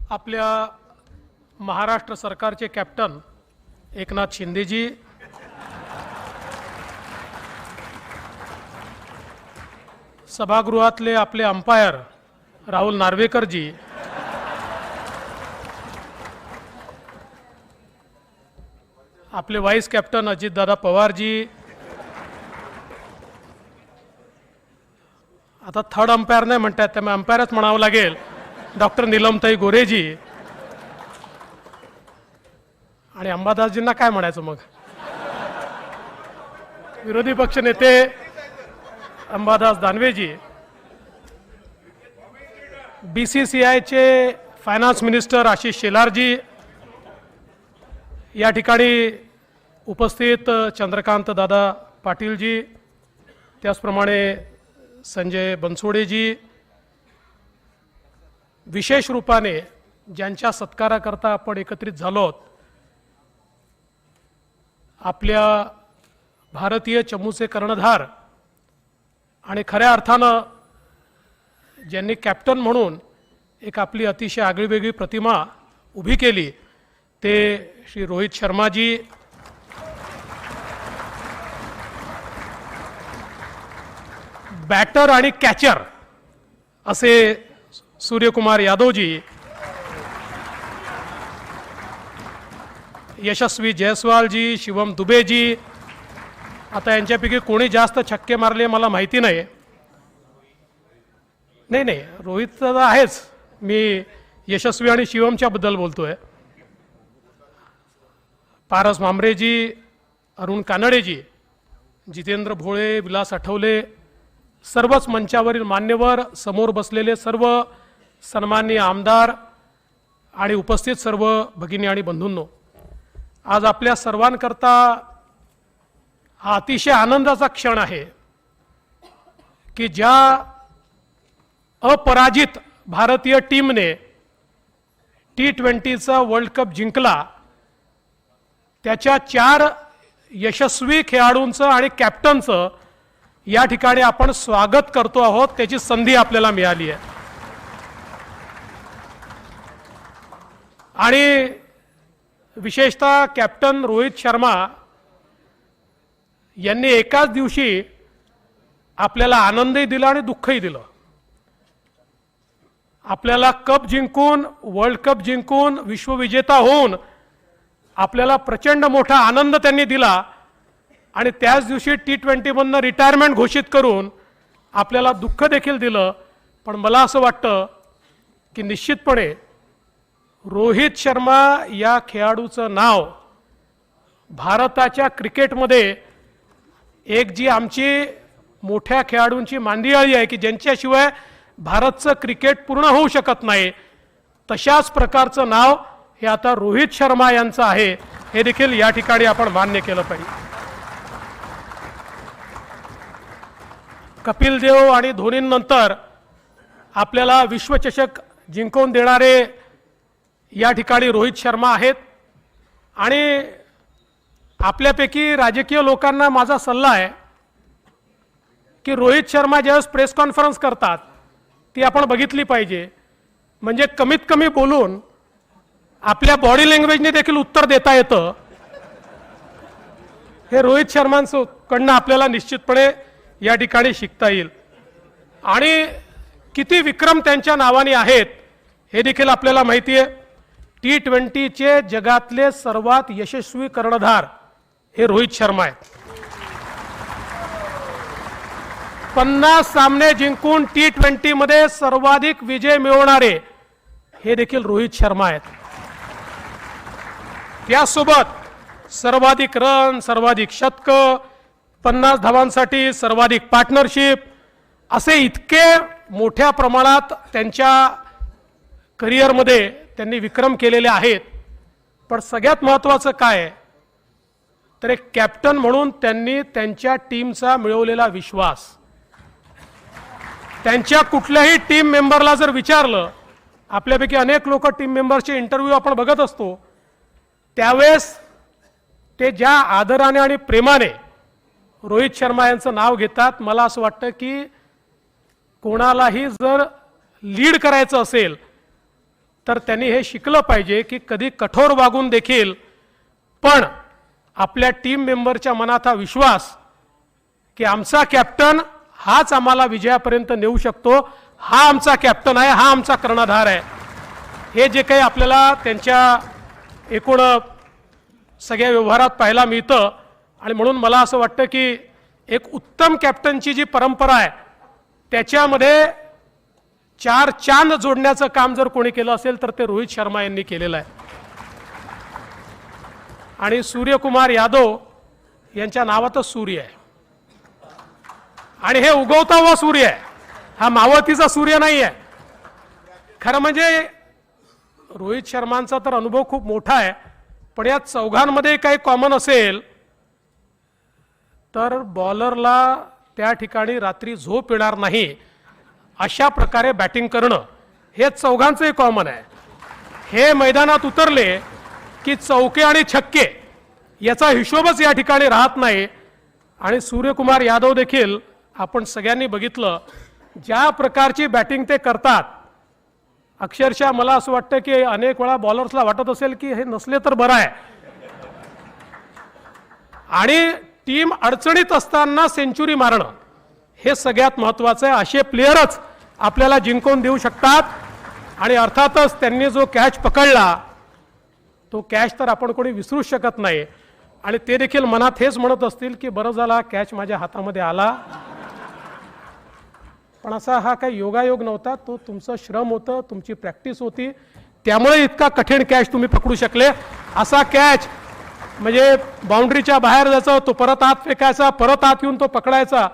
आपल्या महाराष्ट्र सरकारचे कॅप्टन एकनाथ शिंदेजी, सभागृहातले आपले अंपायर राहुल नार्वेकरजी, आपले वाईस कॅप्टन अजितदादा पवारजी, आता थर्ड अंपायर नाही म्हणतात त्यामुळे अंपायरच म्हणावं लागेल, डॉक्टर नीलमताई गोरेजी आणि अंबादासजींना काय म्हणायचं मग, विरोधी पक्ष नेते अंबादास दानवेजी, बीसीसीआयचे फायनान्स मिनिस्टर आशिष शेलारजी, या ठिकाणी उपस्थित चंद्रकांत दादा पाटीलजी, त्याचप्रमाणे संजय बनसोडेजी, विशेष रूपाने ज्यांच्या सत्काराकरता आपण एकत्रित झालो आहोत, आपल्या भारतीय चमूचे कर्णधार आणि खऱ्या अर्थानं ज्यांनी कॅप्टन म्हणून एक आपली अतिशय आगळीवेगळी प्रतिमा उभी केली ते श्री रोहित शर्माजी, बॅटर आणि कॅचर असे सूर्यकुमार यादवजी, यशस्वी जयस्वालजी, शिवम दुबेजी, आता यांच्यापैकी कोणी जास्त छक्के मारले मला माहिती नाही, नाही रोहित तर आहेच, मी यशस्वी आणि शिवमच्या बद्दल बोलतोय, पारस मांबरेजी, अरुण कानडेजी, जितेंद्र भोळे, विलास आठवले, सर्वच मंचावरील मान्यवर, समोर बसलेले सर्व सन्माननीय आमदार आणि उपस्थित सर्व भगिनी आणि बंधूंनो, आज आपल्या सर्वांकरता हा अतिशय आनंदाचा क्षण आहे की ज्या अपराजित भारतीय टीमने T20चा वर्ल्ड कप जिंकला त्याच्या 4 यशस्वी खेळाडूंचं आणि कॅप्टनचं या ठिकाणी आपण स्वागत करतो आहोत, त्याची संधी आपल्याला मिळाली आहे. आणि विशेषतः कॅप्टन रोहित शर्मा यांनी एकाच दिवशी आपल्याला आनंदही दिला आणि दुःखही दिलं. आपल्याला कप जिंकून, वर्ल्ड कप जिंकून, विश्वविजेता होऊन आपल्याला प्रचंड मोठा आनंद त्यांनी दिला आणि त्याच दिवशी T20 मधनं रिटायरमेंट घोषित करून आपल्याला दुःख देखील दिलं. पण मला असं वाटतं की निश्चितपणे रोहित शर्मा या खेळाडूचं नाव भारताच्या क्रिकेटमध्ये एक जी आमची मोठ्या खेळाडूंची मांदियाळी आहे की ज्यांच्याशिवाय भारतचं क्रिकेट पूर्ण होऊ शकत नाही, तशाच प्रकारचं नाव हे आता रोहित शर्मा यांचं आहे, हे देखील या ठिकाणी आपण मान्य केलं पाहिजे. कपिल देव आणि धोनींनंतर आपल्याला विश्वचषक जिंकवून देणारे या ठिकाणी रोहित शर्मा आहेत. आणि आपल्यापैकी राजकीय लोकांना माझा सल्ला आहे की रोहित शर्मा ज्यावेळेस प्रेस कॉन्फरन्स करतात ती आपण बघितली पाहिजे, म्हणजे कमीत कमी बोलून आपल्या बॉडी लँग्वेजने देखील उत्तर देता येतं. हे रोहित शर्मांकडनं आपल्याला निश्चितपणे या ठिकाणी शिकता येईल. आणि किती विक्रम त्यांच्या नावाने आहेत हे देखील आपल्याला माहिती आहे. T20चे जगातले सर्वात यशस्वी कर्णधार हे रोहित शर्मा आहेत. 50 सामने जिंकून T20 मध्ये सर्वाधिक विजय मिळवणारे हे देखील रोहित शर्मा आहेत. त्यासोबत सर्वाधिक रन, सर्वाधिक शतकं, 50 धावांसाठी सर्वाधिक पार्टनरशिप, असे इतके मोठ्या प्रमाणात त्यांच्या करिअरमध्ये त्यांनी विक्रम केलेले आहेत. पण सगळ्यात महत्त्वाचं काय आहे तर एक कॅप्टन म्हणून त्यांनी त्यांच्या टीमचा मिळवलेला विश्वास, त्यांच्या कुठल्याही टीम मेंबरला जर विचारलं, आपल्यापैकी अनेक लोक टीम मेंबरचे इंटरव्ह्यू आपण बघत असतो, त्यावेळेस ते ज्या आदराने आणि प्रेमाने रोहित शर्मा यांचं नाव घेतात, मला असं वाटतं की कोणालाही जर लीड करायचं असेल तर त्यांनी हे शिकलं पाहिजे की कधी कठोर वागून देखील पण आपल्या टीम मेंबरच्या मनात हा विश्वास की आमचा कॅप्टन हाच आम्हाला विजयापर्यंत नेऊ शकतो, हा आमचा कॅप्टन आहे, हा आमचा कर्णधार आहे, हे जे काही आपल्याला त्यांच्या एकूण सगळ्या व्यवहारात पाहायला मिळतं. आणि म्हणून मला असं वाटतं की एक उत्तम कॅप्टनची जी परंपरा आहे त्याच्यामध्ये 4 चांद जोडण्याचं काम जर कोणी केलं असेल तर ते रोहित शर्मा यांनी केलेलं आहे. आणि सूर्यकुमार यादव यांच्या नावातच सूर्य आहे आणि हे उगवता हुआ सूर्य आहे, हा मावळतीचा सूर्य नाही आहे. खरं म्हणजे रोहित शर्मांचा तर अनुभव खूप मोठा आहे, पण या चौघांमध्ये काही कॉमन असेल तर बॉलरला त्या ठिकाणी रात्री झोप येणार नाही अशा प्रकारे बॅटिंग करणं हे चौघांचंही कॉमन आहे. हे मैदानात उतरले की चौके आणि छक्के याचा हिशोबच या ठिकाणी राहत नाही. आणि सूर्यकुमार यादव देखील आपण सगळ्यांनी बघितलं ज्या प्रकारची बॅटिंग ते करतात, अक्षरशः मला असं वाटतं की अनेक वेळा बॉलर्सला वाटत असेल की हे नसले तर बरं आहे. आणि टीम अडचणीत असताना सेंचुरी मारणं हे सगळ्यात महत्त्वाचं आहे. असे प्लेयरच आपल्याला जिंकून देऊ शकतात. आणि अर्थातच त्यांनी जो कॅच पकडला तो कॅच तर आपण कोणी विसरू शकत नाही. आणि ते देखील मनात हेच म्हणत असतील की बरं झाला कॅच माझ्या हातामध्ये आला, पण असा हा काही योगायोग नव्हता, तो तुमचं श्रम होतं, तुमची प्रॅक्टिस होती, त्यामुळे इतका कठीण कॅच तुम्ही पकडू शकले. असा कॅच म्हणजे बाउंड्रीच्या बाहेर जायचा, तो परत आत फेकायचा, परत आत येऊन तो पकडायचा.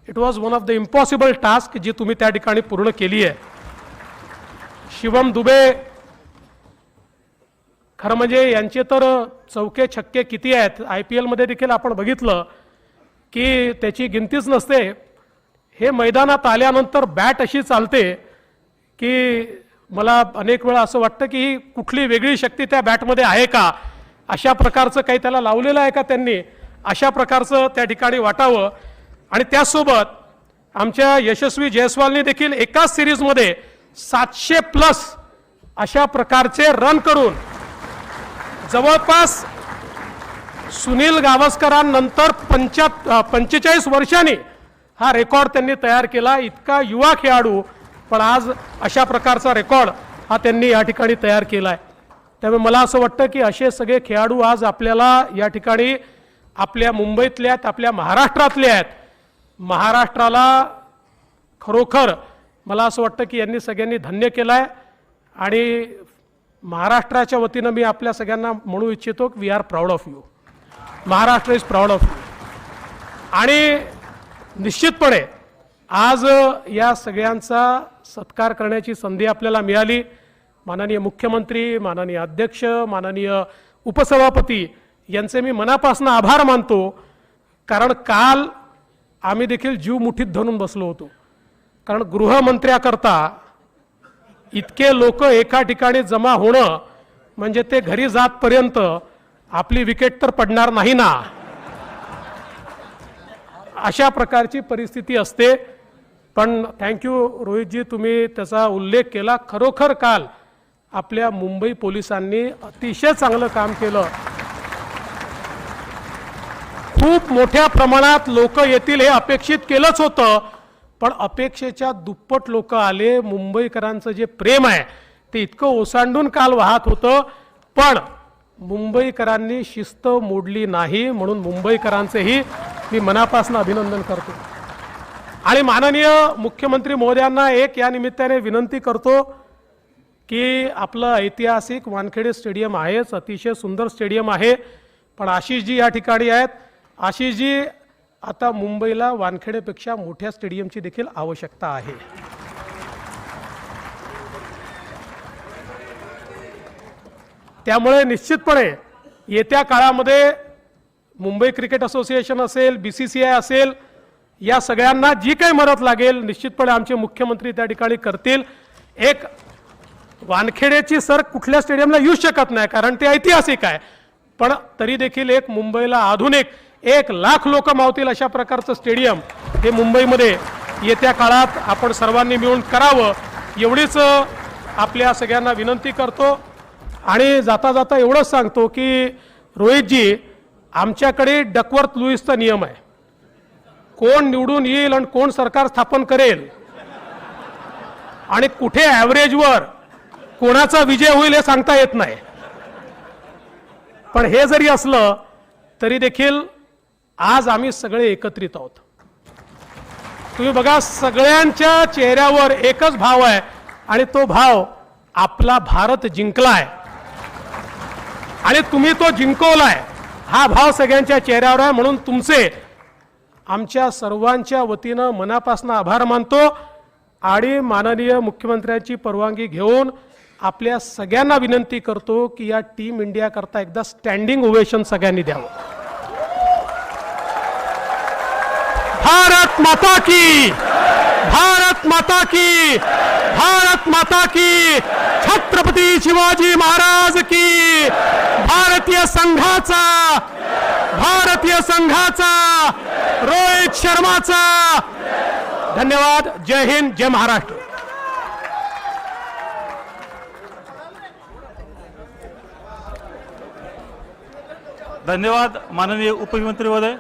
It was one of the impossible task जी तुम्ही त्या ठिकाणी पूर्ण केली आहे. शिवम दुबे खरं म्हणजे यांचे तर चौके छक्के किती आहेत, IPL मध्ये देखील आपण बघितलं की त्याची गिनतीच नसते. हे मैदानात आल्यानंतर बॅट अशी चालते की मला अनेक वेळा असं वाटतं की ही कुठली वेगळी शक्ती त्या बॅटमध्ये आहे का, अशा प्रकारचं काही त्याला लावलेलं आहे का त्यांनी, अशा प्रकारचं त्या ठिकाणी वाटावं. आणि त्यासोबत आमच्या यशस्वी जयस्वालने देखील एकाच सिरीजमध्ये 700+ अशा प्रकारचे रन करून जवळपास सुनील गावस्करांनंतर 45 वर्षांनी हा रेकॉर्ड त्यांनी तयार केला. इतका युवा खेळाडू पण आज अशा प्रकारचा रेकॉर्ड हा त्यांनी या ठिकाणी तयार केला आहे. त्यामुळे मला असं वाटतं की असे सगळे खेळाडू आज आपल्याला या ठिकाणी आपल्या मुंबईतले आहेत, आपल्या महाराष्ट्रातले आहेत. महाराष्ट्राला खरोखर मला असं वाटतं की यांनी सगळ्यांनी धन्य केलं आहे. आणि महाराष्ट्राच्या वतीनं मी आपल्या सगळ्यांना म्हणू इच्छितो की we are proud of you, Maharashtra is proud of you. आणि निश्चितपणे आज या सगळ्यांचा सत्कार करण्याची संधी आपल्याला मिळाली. माननीय मुख्यमंत्री, माननीय अध्यक्ष, माननीय उपसभापती यांचे मी मनापासून आभार मानतो. कारण काल आम्ही देखील जीव मुठीत धरून बसलो होतो. कारण गृहमंत्र्याकरता इतके लोक एका ठिकाणी जमा होणं म्हणजे ते घरी जातपर्यंत आपली विकेट तर पडणार नाही ना, अशा प्रकारची परिस्थिती असते. पण थँक्यू रोहितजी, तुम्ही त्याचा उल्लेख केला. खरोखर काल आपल्या मुंबई पोलिसांनी अतिशय चांगलं काम केलं. खूप मोठ्या प्रमाणात लोक येतील हे अपेक्षित केलंच होतं, पण अपेक्षेच्या दुप्पट लोक आले. मुंबईकरांचं जे प्रेम आहे ते इतकं ओसांडून काल वाहत होतं, पण मुंबईकरांनी शिस्त मोडली नाही. म्हणून मुंबईकरांचेही मी मनापासून अभिनंदन करतो. आणि माननीय मुख्यमंत्री महोदयांना एक या निमित्ताने विनंती करतो की आपलं ऐतिहासिक वानखेडे स्टेडियम आहेच, अतिशय सुंदर स्टेडियम आहे, पण आशिषजी या ठिकाणी आहेत. आशिषजी, आता मुंबईला वानखेडेपेक्षा मोठ्या स्टेडियमची देखील आवश्यकता आहे. त्यामुळे निश्चितपणे येत्या काळामध्ये मुंबई क्रिकेट असोसिएशन असेल, BCCI असेल, या सगळ्यांना जी काही मदत लागेल निश्चितपणे आमचे मुख्यमंत्री त्या ठिकाणी करतील. एक वानखेडेची सर कुठल्या स्टेडियमला येऊ शकत नाही कारण ते ऐतिहासिक आहे, पण तरी देखील एक मुंबईला आधुनिक 1,00,000 लोक मावतील अशा प्रकारचं स्टेडियम हे मुंबईमध्ये येत्या काळात आपण सर्वांनी मिळून करावं, एवढीच आपल्या सगळ्यांना विनंती करतो आणि जाता जाता एवढंच सांगतो की रोहितजी, आमच्याकडे डकवर्थ लुईसचा नियम आहे. कोण निवडून येईल आणि कोण सरकार स्थापन करेल आणि कुठे ॲव्हरेजवर कोणाचा विजय होईल हे सांगता येत नाही. पण हे जरी असलं तरी देखील आज आम्ही सगळे एकत्रित आहोत. तुम्ही बघा, सगळ्यांच्या चेहऱ्यावर एकच भाव आहे आणि तो भाव आपला भारत जिंकलाय आणि तुम्ही तो जिंकवलाय, हा भाव सगळ्यांच्या चेहऱ्यावर आहे. म्हणून तुमचे आमच्या सर्वांच्या वतीनं मनापासून आभार मानतो आणि माननीय मुख्यमंत्र्यांची परवानगी घेऊन आपल्या सगळ्यांना विनंती करतो की या टीम इंडिया करता एकदा स्टँडिंग ओवेशन सगळ्यांनी द्यावं. भारत माता की, भारत माता की, भारत माता की, छत्रपती शिवाजी महाराज की, भारतीय संघाचा, भारतीय संघाचा, रोहित शर्माचा. धन्यवाद. जय हिंद, जय महाराष्ट्र. धन्यवाद माननीय उपमुख्यमंत्री महोदय.